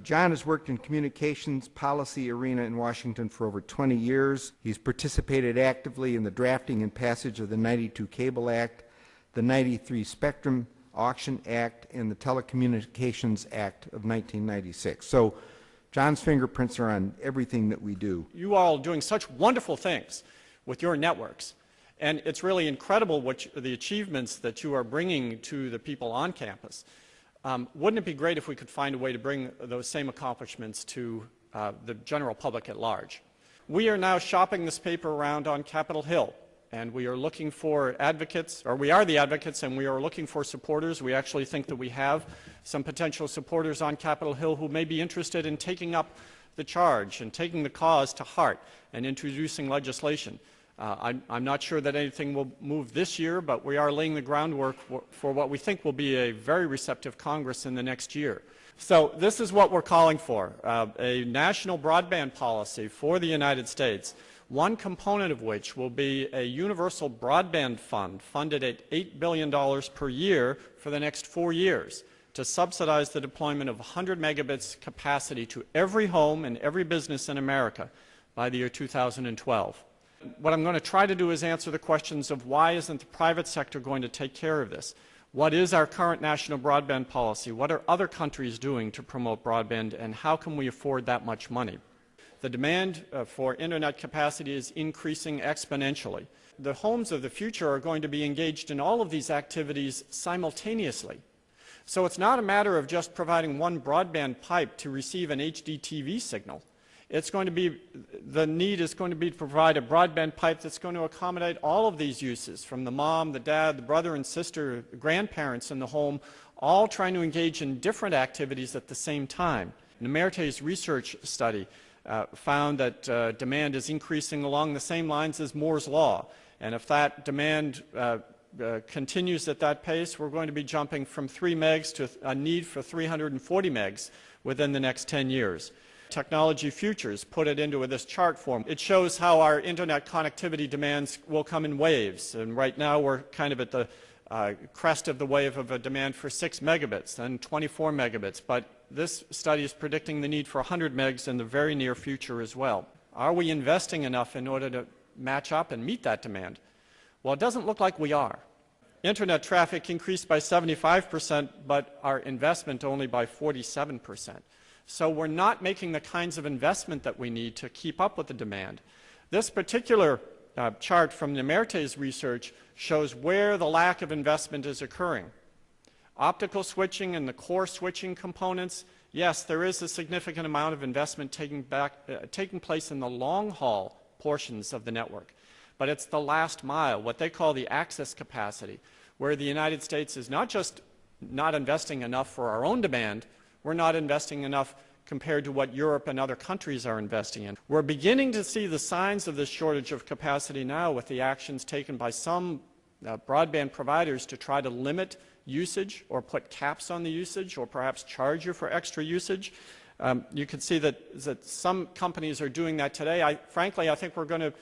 John has worked in communications policy arena in Washington for over 20 years. He's participated actively in the drafting and passage of the 92 Cable Act, the 93 Spectrum Auction Act, and the Telecommunications Act of 1996. So John's fingerprints are on everything that we do. You all are doing such wonderful things with your networks, and it's really incredible the achievements that you are bringing to the people on campus. Wouldn't it be great if we could find a way to bring those same accomplishments to the general public at large? We are now shopping this paper around on Capitol Hill, and we are looking for advocates, or we are the advocates, and we are looking for supporters. We actually think that we have some potential supporters on Capitol Hill who may be interested in taking up the charge and taking the cause to heart and introducing legislation. I'm not sure that anything will move this year, but we are laying the groundwork for what we think will be a very receptive Congress in the next year. So this is what we're calling for, a national broadband policy for the United States, one component of which will be a universal broadband fund funded at $8 billion per year for the next 4 years to subsidize the deployment of 100 megabits capacity to every home and every business in America by the year 2012. What I'm going to try to do is answer the questions of why isn't the private sector going to take care of this? What is our current national broadband policy? What are other countries doing to promote broadband, and how can we afford that much money? The demand for internet capacity is increasing exponentially. The homes of the future are going to be engaged in all of these activities simultaneously. So it's not a matter of just providing one broadband pipe to receive an HD TV signal. The need is going to be to provide a broadband pipe that's going to accommodate all of these uses, from the mom, the dad, the brother and sister, the grandparents in the home, all trying to engage in different activities at the same time. Nemerte's research study found that demand is increasing along the same lines as Moore's Law, and if that demand continues at that pace, we're going to be jumping from 3 megs to a need for 340 megs within the next 10 years. Technology Futures put it into this chart form. It shows how our internet connectivity demands will come in waves, and right now we're kind of at the crest of the wave of a demand for 6 megabits, then 24 megabits, but this study is predicting the need for 100 megs in the very near future as well. Are we investing enough in order to match up and meet that demand? Well, it doesn't look like we are. Internet traffic increased by 75%, but our investment only by 47%. So we're not making the kinds of investment that we need to keep up with the demand. This particular chart from Nemerte's research shows where the lack of investment is occurring. Optical switching and the core switching components, yes, there is a significant amount of investment taking place in the long-haul portions of the network. But it's the last mile, what they call the access capacity, where the United States is not just not investing enough for our own demand, we're not investing enough compared to what Europe and other countries are investing in. We're beginning to see the signs of this shortage of capacity now with the actions taken by some broadband providers to try to limit usage or put caps on the usage or perhaps charge you for extra usage. You can see that some companies are doing that today. Frankly, I think we're going to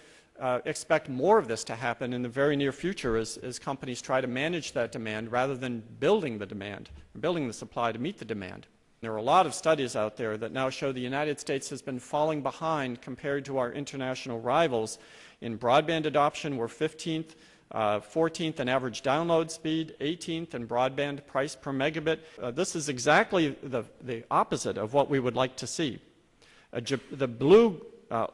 expect more of this to happen in the very near future as companies try to manage that demand rather than building the supply to meet the demand. There are a lot of studies out there that now show the United States has been falling behind compared to our international rivals. In broadband adoption, we're 15th, 14th in average download speed, 18th in broadband price per megabit. This is exactly the opposite of what we would like to see. The blue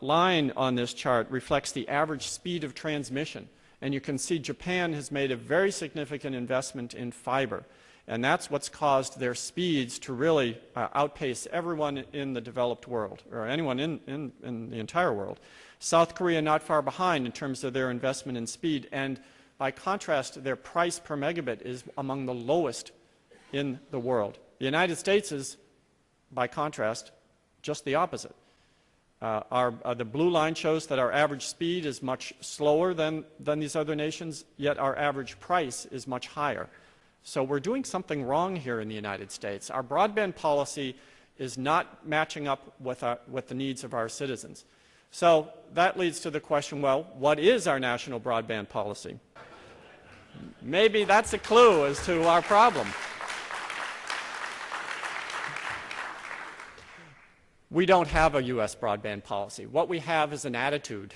line on this chart reflects the average speed of transmission, and you can see Japan has made a very significant investment in fiber. And that's what's caused their speeds to really outpace everyone in the developed world, or anyone in the entire world. South Korea not far behind in terms of their investment in speed, and by contrast, their price per megabit is among the lowest in the world. The United States is, by contrast, just the opposite. The blue line shows that our average speed is much slower than these other nations, yet our average price is much higher. So we're doing something wrong here in the United States. Our broadband policy is not matching up with the needs of our citizens. So that leads to the question, well, what is our national broadband policy? Maybe that's a clue as to our problem. We don't have a U.S. broadband policy. What we have is an attitude.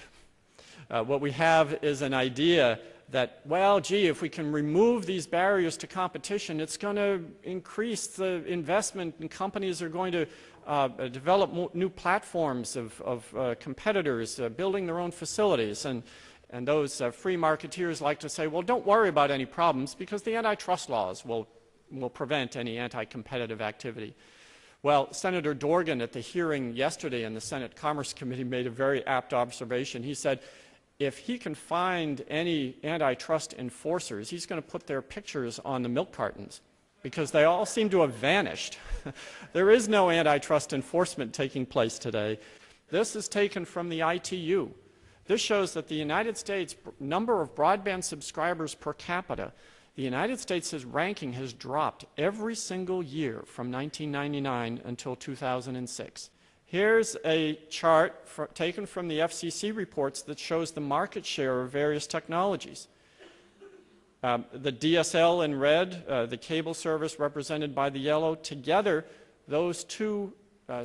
What we have is an idea that, well, gee, if we can remove these barriers to competition, it's going to increase the investment, and companies are going to develop new platforms of competitors building their own facilities. And those free marketeers like to say, well, don't worry about any problems because the antitrust laws will prevent any anti-competitive activity. Well, Senator Dorgan at the hearing yesterday in the Senate Commerce Committee made a very apt observation. He said, if he can find any antitrust enforcers, he's going to put their pictures on the milk cartons because they all seem to have vanished. There is no antitrust enforcement taking place today. This is taken from the ITU. This shows that the United States number of broadband subscribers per capita, the United States' ranking has dropped every single year from 1999 until 2006. Here's a chart taken from the FCC reports that shows the market share of various technologies. The DSL in red, the cable service represented by the yellow, together those two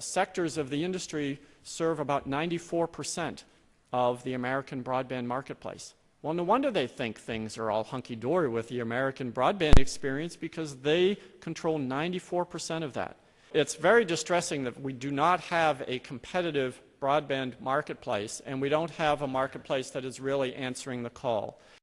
sectors of the industry serve about 94% of the American broadband marketplace. Well, no wonder they think things are all hunky-dory with the American broadband experience because they control 94% of that. It's very distressing that we do not have a competitive broadband marketplace and we don't have a marketplace that is really answering the call.